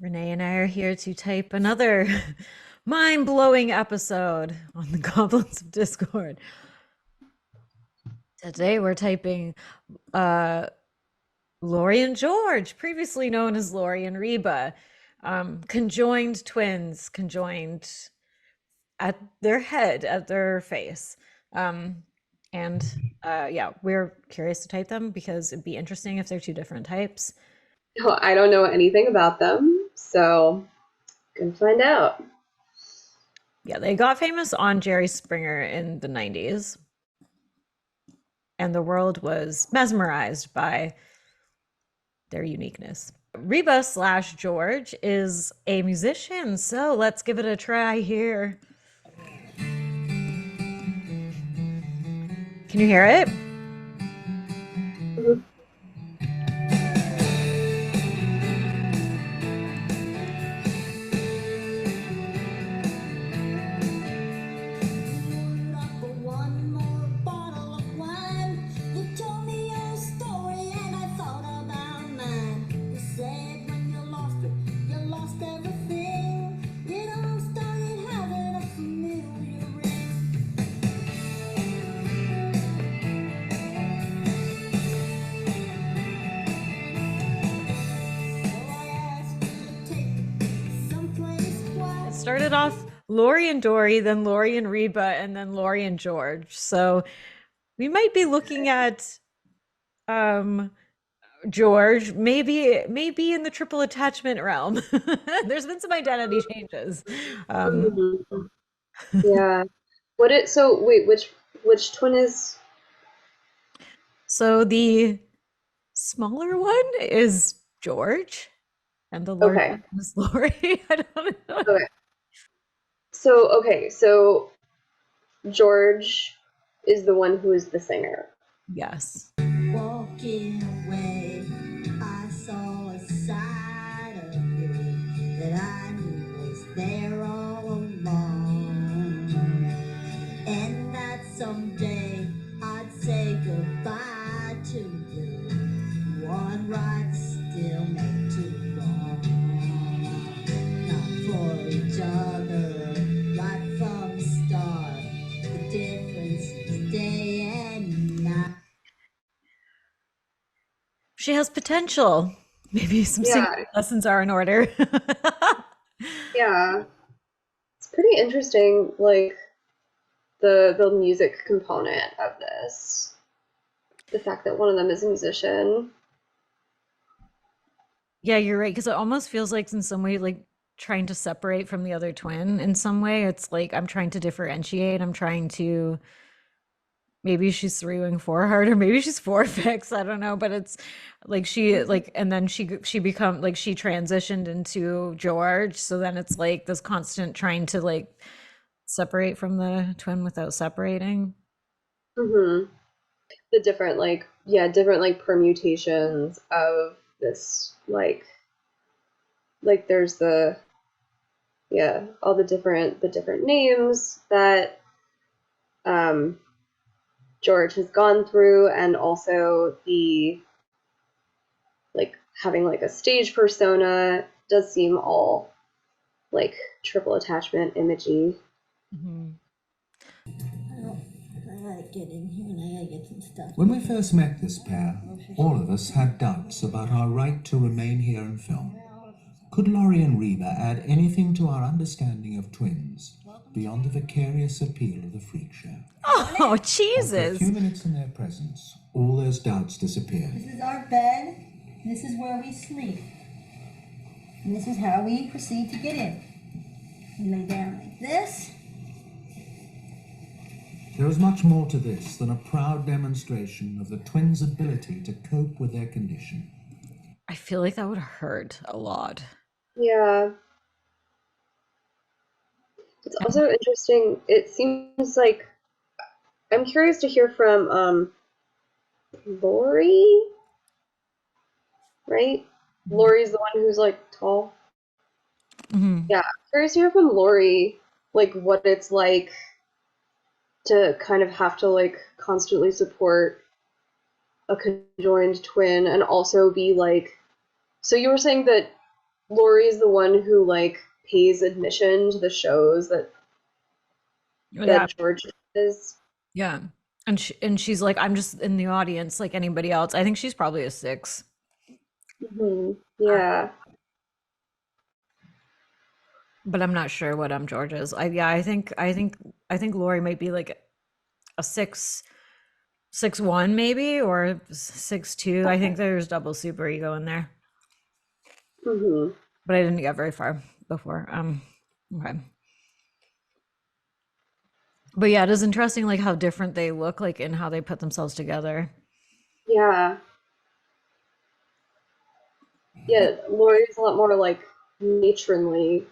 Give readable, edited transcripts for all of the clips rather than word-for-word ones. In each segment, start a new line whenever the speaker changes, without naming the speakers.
Renee and I are here to type another mind-blowing episode on the Goblins of Discord. Today we're typing uh Lori and George, previously known as Lori and Reba, conjoined twins, conjoined at their head, at their face. Um, and yeah, we're curious to type them because it'd be interesting if they're two different types.
Well, I don't know anything about them, so gonna find out.
Yeah, they got famous on Jerry Springer in the 90s, and the world was mesmerized by their uniqueness. Reba slash George is a musician, so let's give it a try here. Can you hear it?
Mhm.
It started off Lori and Dory, then Lori and Reba, and then Lori and George. So we might be looking at um George, maybe in the triple attachment realm. There's been some identity changes. Um,
Mhm. Yeah. What it so wait, which twin is
so the smaller one is George, and the larger
okay.
one is Lori. I don't know.
Okay. So George is the one who is the singer.
Yes.
Walking away, I saw a side of you that I knew was there all along. And that someday I'd say goodbye to you. One right still make two wrong. Not for each other, right from the start. The difference is day and night.
She has potential. Maybe some singing
Yeah,
lessons are in order.
yeah. It's pretty interesting, like the music component of this. The fact that one of them is a musician.
Yeah, you're right. Because it almost feels like, in some way, like trying to separate from the other twin. In some way, it's like I'm trying to differentiate. I'm trying to, maybe she's three wing four hard, or maybe she's four fix. I don't know. But it's like and then she become like she transitioned into George. So then it's like this constant trying to like separate from the twin without separating.
Hmm. The different different like permutations of this like there's all the different names that um George has gone through, and also the like having like a stage persona does seem all like triple attachment imagey.
Mhm.
I gotta get in here and I gotta get some stuff.
When we first met this pair, all of us had doubts about our right to remain here and film. Could Laurie and Reba add anything to our understanding of twins beyond the vicarious appeal of the freak show?
Oh,
After a
Jesus.
few minutes in their presence, all those doubts disappeared.
This is our bed. This is where we sleep. And this is how we proceed to get in. We lay down like this.
There is much more to this than a proud demonstration of the twins' ability to cope with their condition.
I feel like that would hurt a lot.
Yeah, it's also interesting. It seems like I'm curious to hear from Lori, right? Lori's the one who's like tall.
Mhm.
Yeah, I'm curious to hear from Lori, like what it's like to kind of have to like constantly support a conjoined twin and also be like, so you were saying that Lori's the one who like pays admission to the shows
Yeah,
that George is.
yeah. And she's like, I'm just in the audience like anybody else. I think she's probably a 6.
Yeah.
But I'm not sure what George is. I think Lori might be like a 6'1" maybe, or 6'2". I think there's double super ego in there. But I didn't get very far before. Okay. But yeah, it is interesting like how different they look like and how they put themselves together.
Yeah. Yeah, Lori's a lot more like matronly,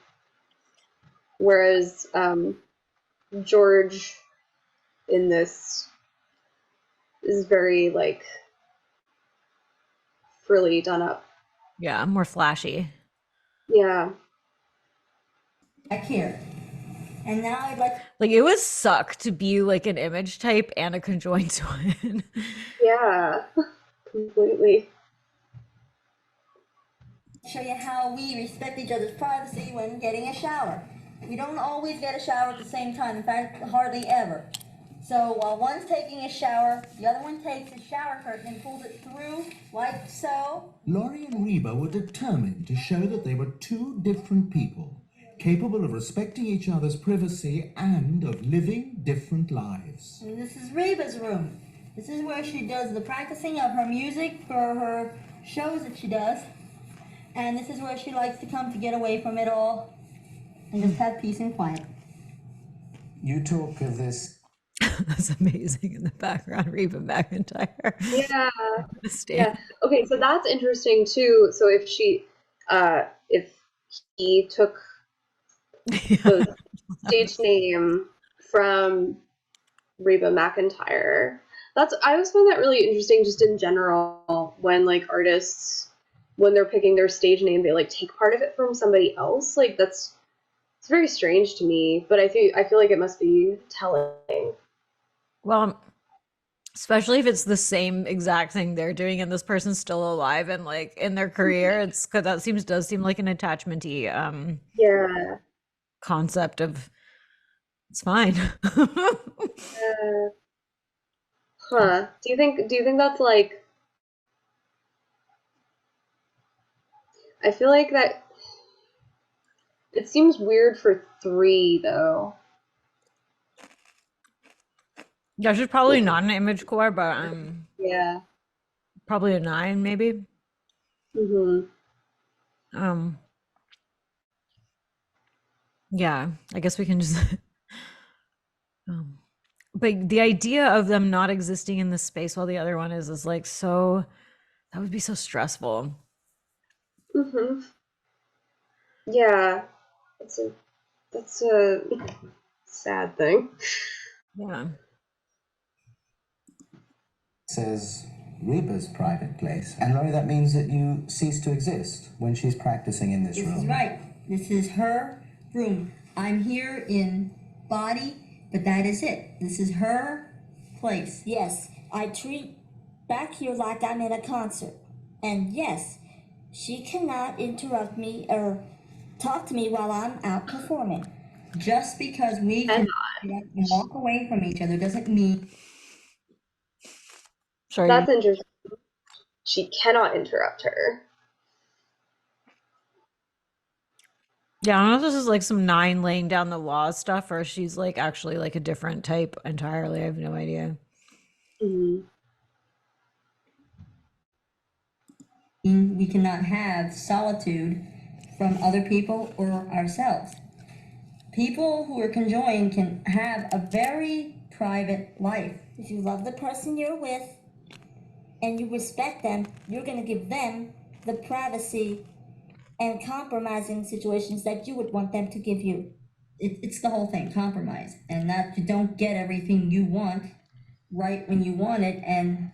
whereas George in this is very like frilly done up.
Yeah, more flashy.
Yeah.
Back here. And now I'd like
Like it would suck to be like an image type and a conjoined twin.
Yeah. Completely.
to show you how we respect each other's privacy when getting a shower. We don't always get a shower at the same time, in fact, hardly ever. So while one's taking a shower, the other one takes a shower curtain and pulls it through like so.
Laurie and Reba were determined to show that they were two different people, capable of respecting each other's privacy and of living different lives.
And this is Reba's room. This is where she does the practicing of her music for her shows that she does. And this is where she likes to come to get away from it all and just have peace and quiet.
You talk of this.
That's amazing in the background, Reba McEntire.
Yeah.
Stand.
Yeah. Okay, so that's interesting too. So if he took the stage name from Reba McEntire, I always find that really interesting just in general when like artists, when they're picking their stage name, they like take part of it from somebody else. Like it's very strange to me, but I feel like it must be telling.
Well, especially if it's the same exact thing they're doing and this person's still alive and like in their career, it's because that does seem like an attachment-y
Yeah.
concept of it's fine.
Huh. Do you think that's like, I feel like that it seems weird for 3 though.
Yeah, she's probably not an image core, but
Yeah.
probably a 9 maybe. Um yeah, I guess we can just but the idea of them not existing in this space while the other one is like so that would be so stressful.
Yeah. That's a sad thing.
Yeah.
Says Reba's private place. And Laurie, that means that you cease to exist when she's practicing in this room.
This is right. This is her room. I'm here in body, but that is it. This is her place.
Yes, I treat back here like I'm in a concert. And yes, she cannot interrupt me or talk to me while I'm out performing.
Just because we can walk away from each other doesn't mean.
Sorry.
That's interesting. She cannot interrupt her.
Yeah, I don't know if this is like some 9 laying down the law stuff or she's like actually like a different type entirely. I have no idea.
We cannot have solitude from other people or ourselves. People who are conjoined can have a very private life.
If you love the person you're with and you respect them, you're going to give them the privacy and compromising situations that you would want them to give you.
It's the whole thing, compromise. And that you don't get everything you want right when you want it, and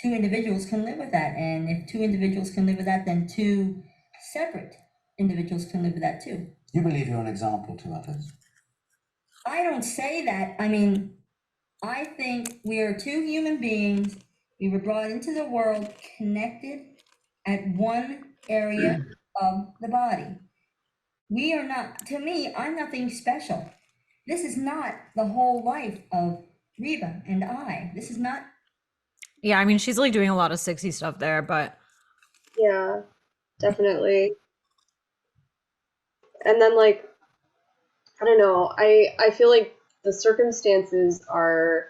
2 individuals can live with that. And if 2 individuals can live with that, then 2 separate individuals can live with that too.
You believe you're an example to others.
I don't say that. I mean, I think we are 2 human beings. We were brought into the world connected at one area of the body. We are not, to me, I'm nothing special. This is not the whole life of Reba and I. This is not.
Yeah, I mean, she's like doing a lot of 60 stuff there, but
Yeah, definitely. And then like I don't know, I feel like the circumstances are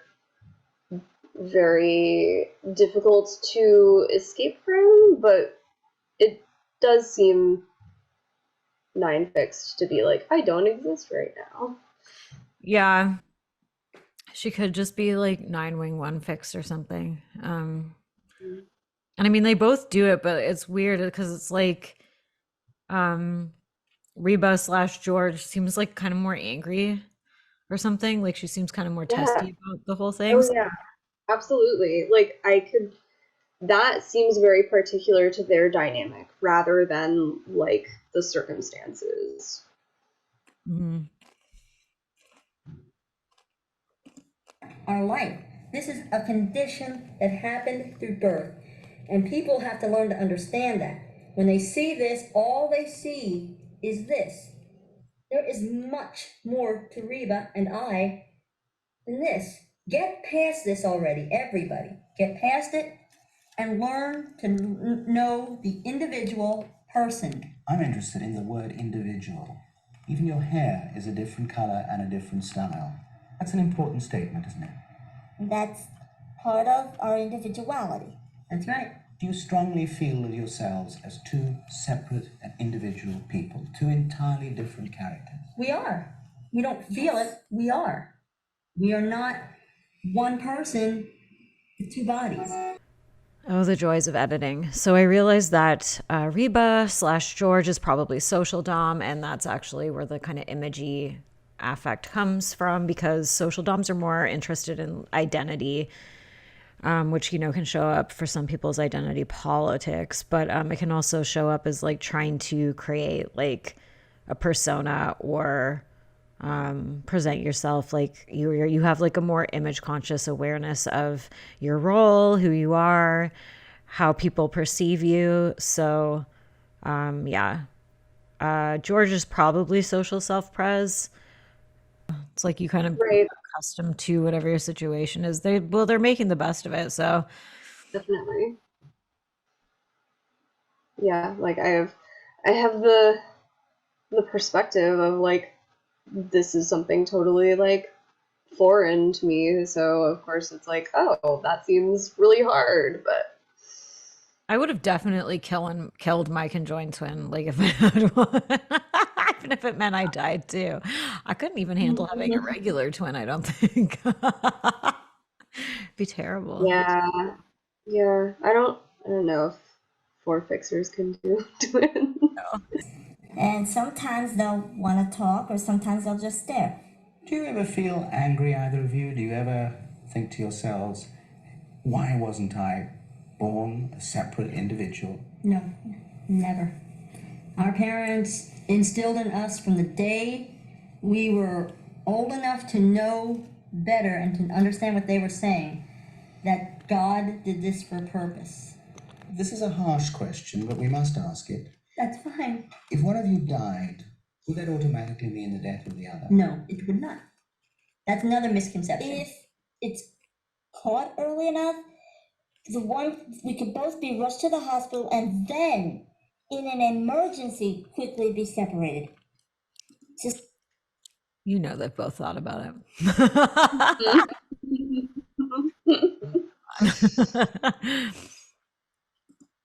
very difficult to escape from, but it does seem nine fixed to be like, I don't exist right now.
yeah, she could just be like nine wing one fixed or something. And I mean, they both do it, but it's weird because it's like um Reba slash George seems like kind of more angry or something. Like she seems kind of more
Yeah.
testy about the whole thing.
Oh yeah. Absolutely. Like I could that seems very particular to their dynamic rather than like the circumstances.
Mhm.
Our life. This is a condition that happened through birth. And people have to learn to understand that. When they see this, all they see is this. There is much more to Reba and I than this. Get past this already, everybody. Get past it and learn to know the individual person.
I'm interested in the word individual. Even your hair is a different color and a different style. That's an important statement, isn't it?
That's part of our individuality.
That's right.
Do you strongly feel of yourselves as two separate and individual people, two entirely different characters?
We are. We don't feel it. We are. We are not one person with two bodies.
Oh, the joys of editing. So I realized that Reba slash George is probably social dom, and that's actually where the kind of imagey affect comes from because social doms are more interested in identity, which, you know, can show up for some people's identity politics, but it can also show up as like trying to create like a persona or present yourself like you have like a more image conscious awareness of your role, who you are, how people perceive you. So yeah, George is probably social self-pres. It's like you kind of
Right,
accustomed to whatever your situation is. They're making the best of it. So
definitely. Yeah, like I have the perspective of like this is something totally like foreign to me, so of course it's like, oh, that seems really hard, but
I would have definitely killed my conjoined twin, like if I had one. Even if it meant I died too. I couldn't even handle having a regular twin, I don't think. Be terrible.
yeah, yeah, I don't know if four fixers can do twins.
And sometimes they'll want to talk, or sometimes they'll just stare.
Do you ever feel angry, either of you? Do you ever think to yourselves, why wasn't I born a separate individual?
No, never. Our parents instilled in us from the day we were old enough to know better and to understand what they were saying that God did this for a purpose.
This is a harsh question, but we must ask it.
That's fine.
If one of you died, would that automatically mean the death of the other?
No, it would not. That's another misconception.
If it's caught early enough, we could both be rushed to the hospital and then, in an emergency, quickly be separated. Just
You know they've both thought about it.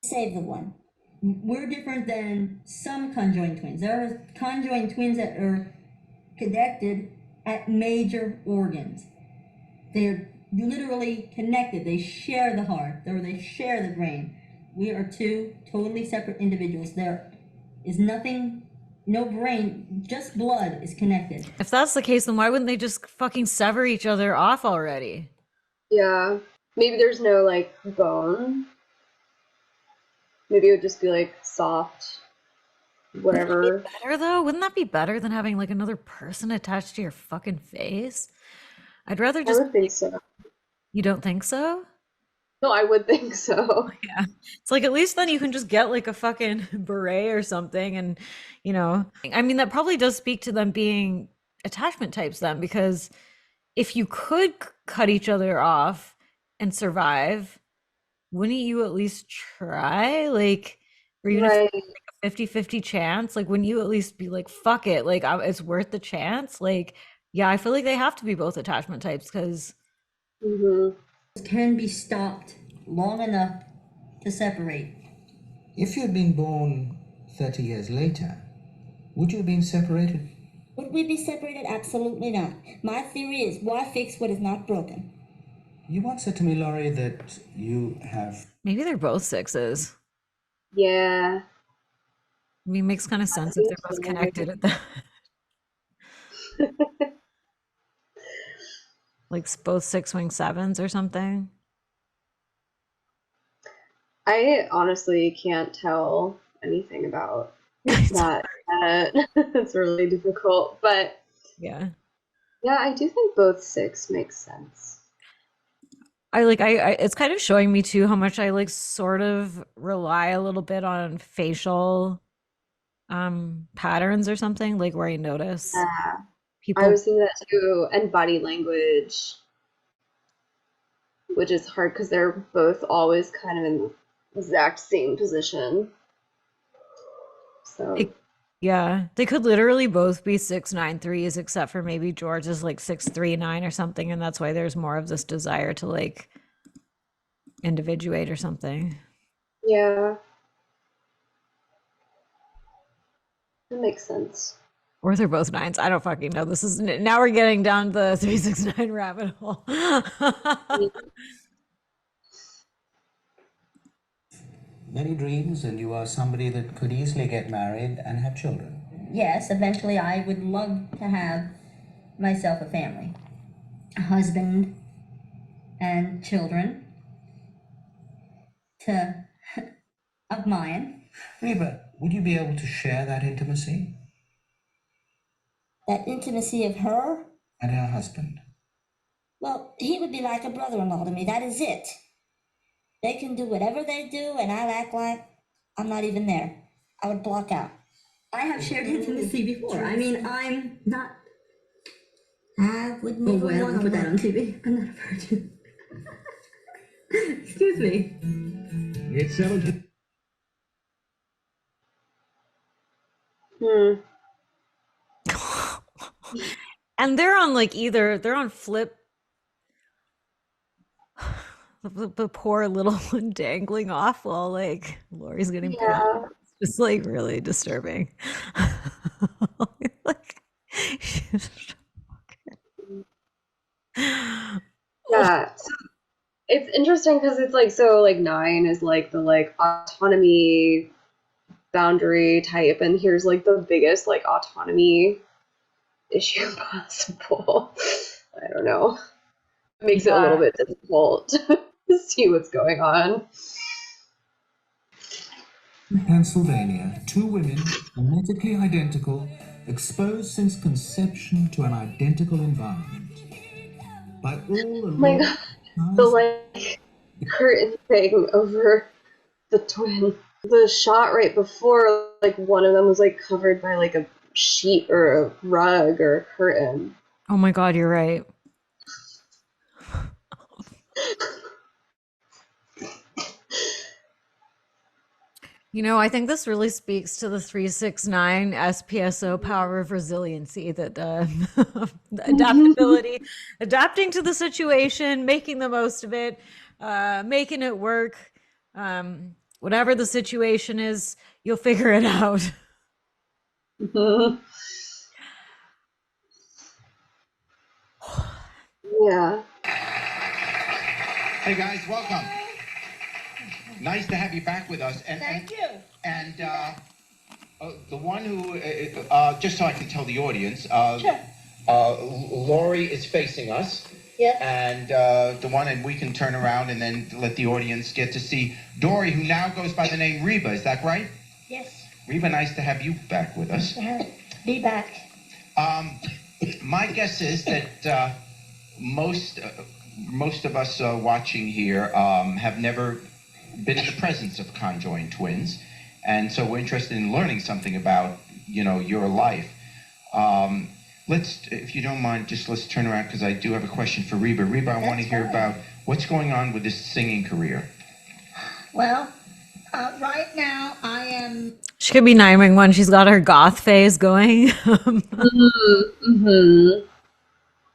save the one.
We're different than some conjoined twins. There are conjoined twins that are connected at major organs. They're literally connected. They share the heart, or they share the brain. We are two totally separate individuals. There is nothing, no brain, just blood is connected.
If that's the case, then why wouldn't they just fucking sever each other off already?
Yeah, maybe there's no like bone. Maybe it would just be like soft, whatever.
Better though? Wouldn't that be better than having like another person attached to your fucking face? I'd rather
I
just.
would think so.
You don't think so?
No, I would think so.
Yeah. It's like at least then you can just get like a fucking beret or something and I mean that probably does speak to them being attachment types then because if you could cut each other off and survive, wouldn't you at least try? Like, or even if
Right.
it's like a 50-50 chance, like wouldn't you at least be like, fuck it, like it's worth the chance? Like, yeah, I feel like they have to be both attachment types because
Hmm.
Can be stopped long enough to separate.
If you had been born 30 years later, would you have been separated?
Would we be separated? Absolutely not. My theory is why fix what is not broken?
You once said to me, Laurie, that you have...
maybe they're both sixes.
Yeah.
I mean, makes kind of
I
sense if
think
they're both
so.
connected at that. Like both six wing sevens or something.
I honestly can't tell anything about that. It's really difficult. But
Yeah.
yeah, I do think both six makes sense.
I it's kind of showing me too how much I like sort of rely a little bit on facial patterns or something, like where I notice
Yeah, I
people.
was thinking that too. And body language, which is hard because they're both always kind of in the exact same position. So
It, yeah, they could literally both be 6'9" 3s, except for maybe George is like 6'3" 9 or something, and that's why there's more of this desire to like individuate or something.
yeah, that makes sense.
Or they're both nines. I don't fucking know. This is now we're getting down the 369 rabbit hole.
many dreams, and you are somebody that could easily get married and have children.
Yes, eventually I would love to have myself a family, a husband and children to of mine.
Reba, would you be able to share that intimacy
That intimacy of her,
and her husband?
well, he would be like a brother-in-law to me. That is it. They can do whatever they do, and I'll act like I'm not even there. I would block out.
I have shared intimacy before. I mean, I'm not.
I would
Oh
never
boy, I don't
want
want to put
to.
that on TV. I'm not a virgin. Excuse me.
It's 17.
Hmm.
And they're on like they're on flip the poor little one dangling off while like Lori's getting pounded.
Yeah.
It's just like really disturbing. Like,
Yeah. So it's interesting because it's like so like nine is like the like autonomy boundary type, and here's like the biggest like autonomy issue possible. I don't know. It makes it a little
yeah.
bit difficult to see what's going on.
In Pennsylvania, two women, genetically identical, exposed since conception to an identical environment. By all
Oh my
alone,
god, the like curtain thing over the twin. The shot right before, like one of them was like covered by like a sheet or a rug or a curtain.
Oh my God, you're right. I think this really speaks to the 369 SPSO power of resiliency that adaptability, adapting to the situation, making the most of it, making it work. Whatever the situation is, you'll figure it out.
Mhm. Yeah.
Hey guys, welcome. Nice to have you back with us.
Thank you.
And the one who, just so I can tell the audience,
Sure.
Lori is facing us.
Yes.
And the one, and we can turn around and then let the audience get to see Dory, who now goes by the name Reba. Is that right?
Yes.
Reba, nice to have you back with us.
Be back.
My guess is that most most of us watching here have never been in the presence of conjoined twins, and so we're interested in learning something about, your life. Let's, if you don't mind, let's turn around, because I do have a question for Reba. Reba, I want to hear about what's going on with this singing career.
Well, right now I am.
She could be 911. She's got her goth phase going.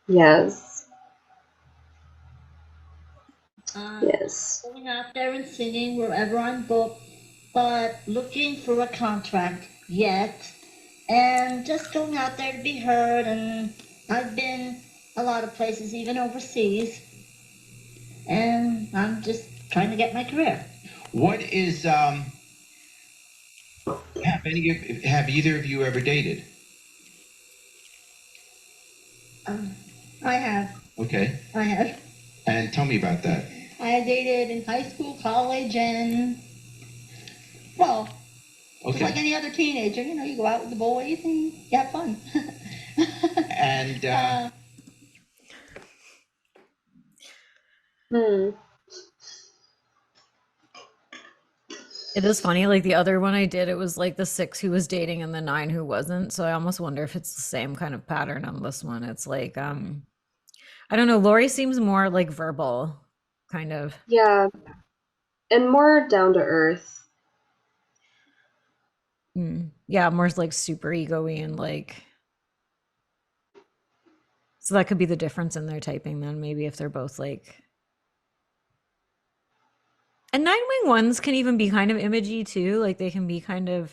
Yes. Yes.
Going out there and singing wherever I'm booked, but looking for a contract yet, and just going out there to be heard. And I've been a lot of places, even overseas, and I'm just trying to get my career.
What is have either of you ever dated?
I have.
Okay.
I have.
And tell me about that.
I dated in high school, college, and well, just like any other teenager, you go out with the boys and you have fun.
And
It is funny, like the other one I did, it was like the 6 who was dating and the 9 who wasn't. So I almost wonder if it's the same kind of pattern on this one. It's like, I don't know, Lori seems more like verbal, kind of.
Yeah. And more down to earth.
Yeah, more like super ego-y and like, so that could be the difference in their typing then, maybe if they're both like. And 911s can even be kind of imagey too. Like they can be kind of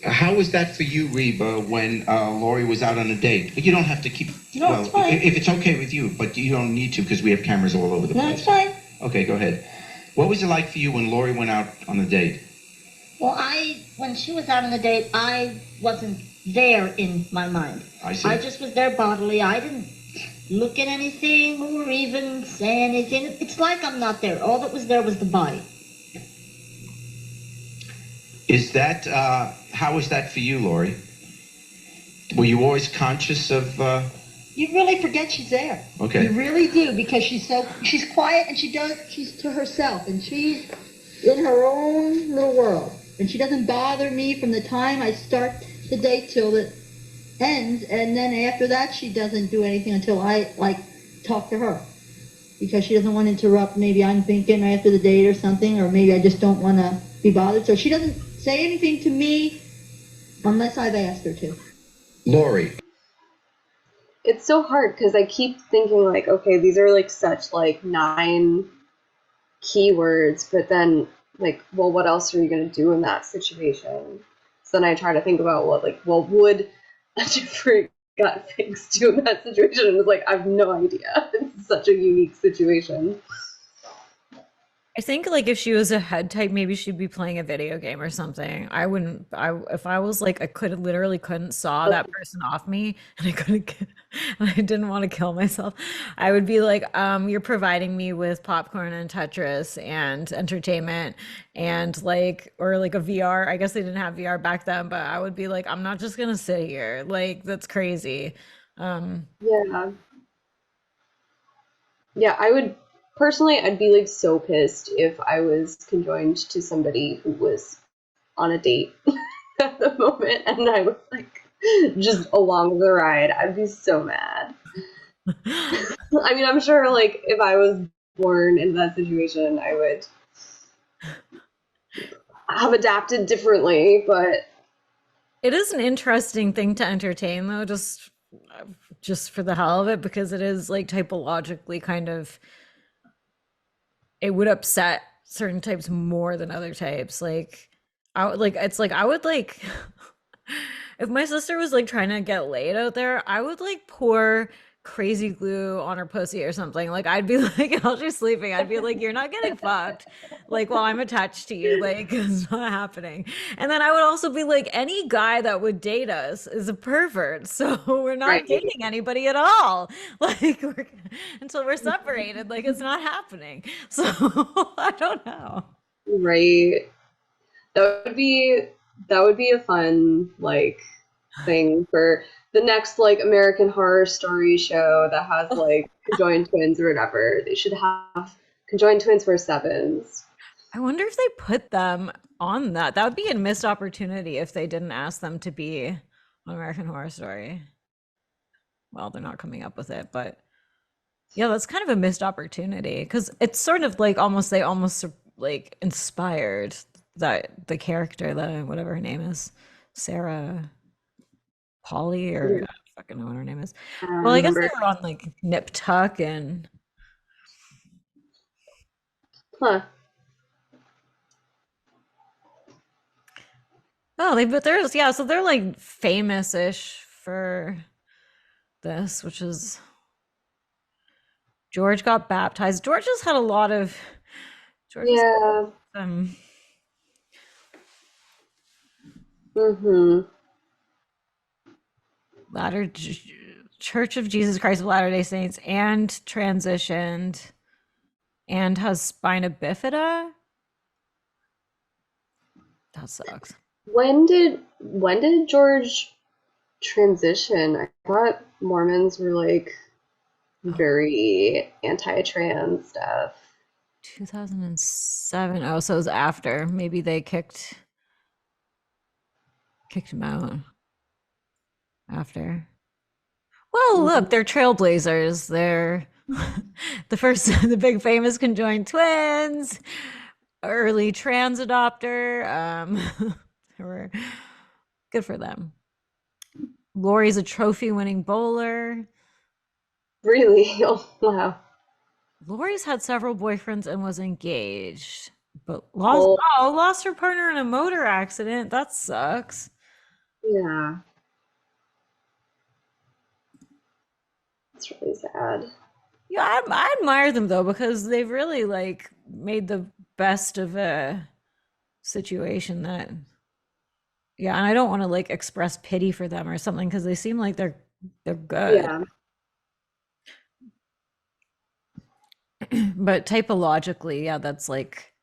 how was that for you, Reba, when Lori was out on a date? But you don't have to keep.
No, it's fine.
If it's okay with you, but you don't need to, because we have cameras all over the place.
No, it's fine.
Okay, go ahead. What was it like for you when Lori went out on a date?
Well, when she was out on the date, I wasn't there in my mind.
I see.
I just was there bodily. I didn't look at anything or even say anything. It's like I'm not there. All that was there was the body.
Is that, how was that for you, Lori? Were you always conscious of,
You really forget she's there.
Okay.
You really do, because she's quiet and she's to herself, and she's in her own little world. And she doesn't bother me from the time I start the date till it ends, and then after that she doesn't do anything until I, talk to her. Because she doesn't want to interrupt, maybe I'm thinking after the date or something, or maybe I just don't want to be bothered. So she doesn't say anything to me unless I've asked her to.
Lori?
It's so hard because I keep thinking okay, these are such 9 keywords, but then well, what else are you going to do in that situation? So then I try to think about what would a different gut fix do in that situation? And it's I have no idea. It's such a unique situation.
I think if she was a head type, maybe she'd be playing a video game or something. If I was I couldn't saw that person off me and and I didn't want to kill myself, I would be you're providing me with popcorn and Tetris and entertainment and or a VR. I guess they didn't have VR back then, but I would be I'm not just gonna sit here. That's crazy.
Yeah. Yeah, I would personally, I'd be so pissed if I was conjoined to somebody who was on a date at the moment and I was just along the ride. I'd be so mad. I mean, I'm sure if I was born into that situation, I would have adapted differently, but
it is an interesting thing to entertain though, just for the hell of it, because it is typologically kind of, it would upset certain types more than other types. I would if my sister was trying to get laid out there, I would pour crazy glue on her pussy or something. I'd be while she's sleeping, I'd be you're not getting fucked while I'm attached to you, it's not happening. And then I would also be any guy that would date us is a pervert, so we're not dating anybody at all until we're separated. It's not happening. So I don't know.
Right. That would be That would be a fun like thing for the next like American Horror Story show that has like conjoined twins or whatever. They should have conjoined twins for sevens.
I wonder if they put them on that. That would be a missed opportunity if they didn't ask them to be on American Horror Story. Well, they're not coming up with it, but yeah, that's kind of a missed opportunity because it's sort of like almost they almost like inspired that the character, the whatever her name is, Sarah Polly, or I don't fucking know what her name is.
I don't
Well, I guess they
remember.
were on like Nip Tuck and
Huh.
oh, they but there's yeah, so they're like famous-ish for this, which is George got baptized. George has had a lot of George has
Yeah.
um
Mm-hmm.
Latter Church of Jesus Christ of Latter-day Saints and transitioned and has spina bifida. That sucks.
When did George transition? I thought Mormons were like
Oh,
very anti-trans stuff.
2007. Oh, so it was after. Maybe they kicked him out after. Well, look, they're trailblazers. They're the first, the big famous conjoined twins, early trans adopter. They were good for them. Lori's a trophy-winning bowler.
Really? Oh, wow.
Lori's had several boyfriends and was engaged, but
Oh,
lost her partner in a motor accident. That sucks.
yeah. It's really sad.
Yeah, I admire them though because they've really like made the best of a situation that yeah, and I don't want to like express pity for them or something because they seem like they're good.
Yeah.
But typologically, yeah, that's like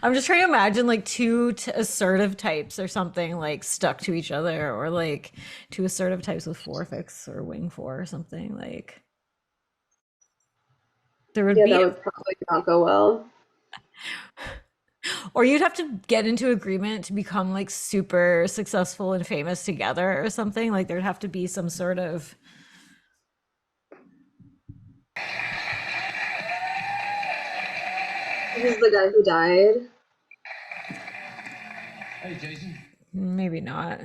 I'm just trying to imagine like two assertive types or something like stuck to each other, or like two assertive types with forefix or wing four or something like there would
Yeah,
be
that would probably not go well.
or you'd have to get into agreement to become like super successful and famous together or something. Like there'd have to be some sort of
This is the guy who died.
Hey, Jason.
maybe not.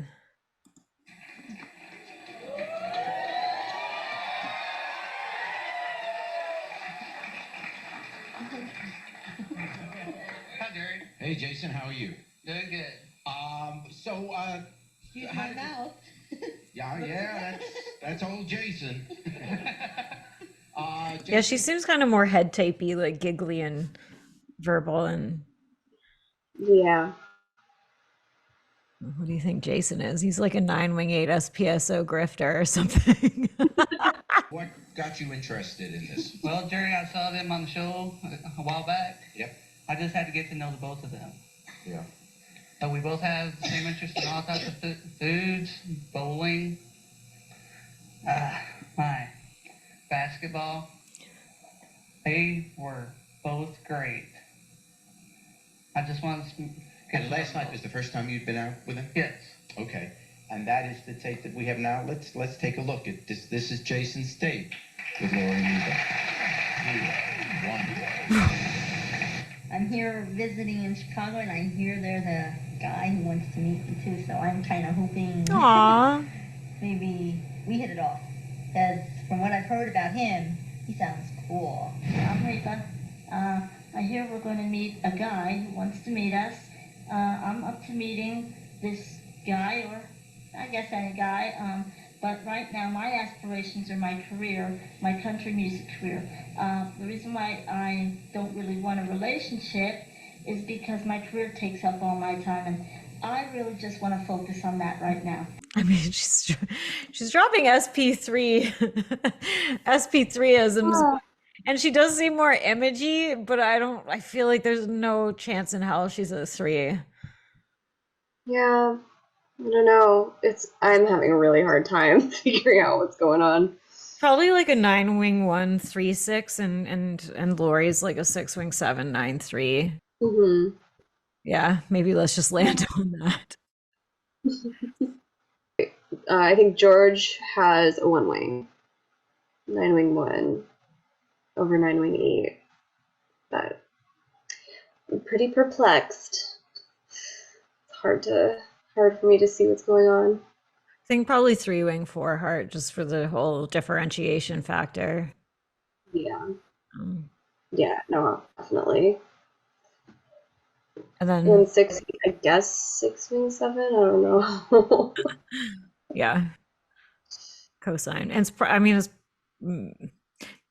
Hi, Gary. Hey, Jason. How are you? Doing good.
Use my mouth.
Yeah, that's old Jason.
Yeah, she seems kind of more head typey, like giggly and verbal. And
Yeah.
what do you think Jason is? He's like a 9-wing 8 SPSO grifter or something.
What got you interested in this?
Well, Jerry, I saw them on the show a while back.
Yep.
I just had to get to know the both of them.
Yeah.
We both have the same interest in all types of foods, bowling, my basketball. They were both great. I just wanted to.
And last night was the first time you'd been out with him?
Yes.
Okay. And that is the tape that we have now. Let's take a look at this. This is Jason's tape with Laura and Reba.
I'm here visiting in Chicago, and I hear there's a guy who wants to meet me too. So I'm kind of hoping
Aw.
maybe we hit it off. Because from what I've heard about him, he sounds cool. I'm Reba. I hear we're going to meet a guy who wants to meet us. I'm up to meeting this guy, or I guess any guy. But right now, my aspirations are my career, my country music career. The reason why I don't really want a relationship is because my career takes up all my time, and I really just want to focus on that right now.
I mean, she's dropping SP3 SP3isms. And she does seem more imagey, but I feel like there's no chance in hell she's a 3.
Yeah, I don't know. I'm having a really hard time figuring out what's going on.
Probably like a 9-wing 1-3-6, and Lori's like a 6-wing 7-9-3.
Hmm.
Yeah, maybe let's just land on that.
I think George has a one wing, 9 wing 1 over 9 wing 8. But I'm pretty perplexed. It's hard for me to see what's going on.
I think probably 3-wing 4 heart just for the whole differentiation factor.
Yeah,
Um,
yeah, no, definitely.
and then
And six, I guess 6 wing 7. I don't know.
yeah, cosine. And I mean, it's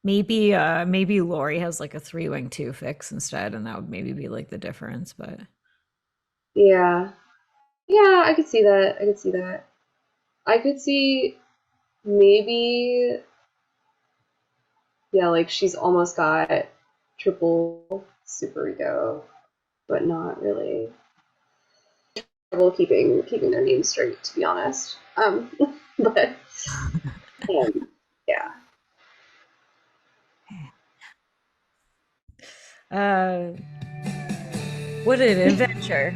maybe Lori has like a 3-wing 2 fix instead, and that would maybe be like the difference. But
Yeah, yeah, I could see that. I could see that. I could see maybe, yeah, like she's almost got triple super ego, but not really. Trouble keeping their names straight, to be honest. But yeah,
uh, what an adventure!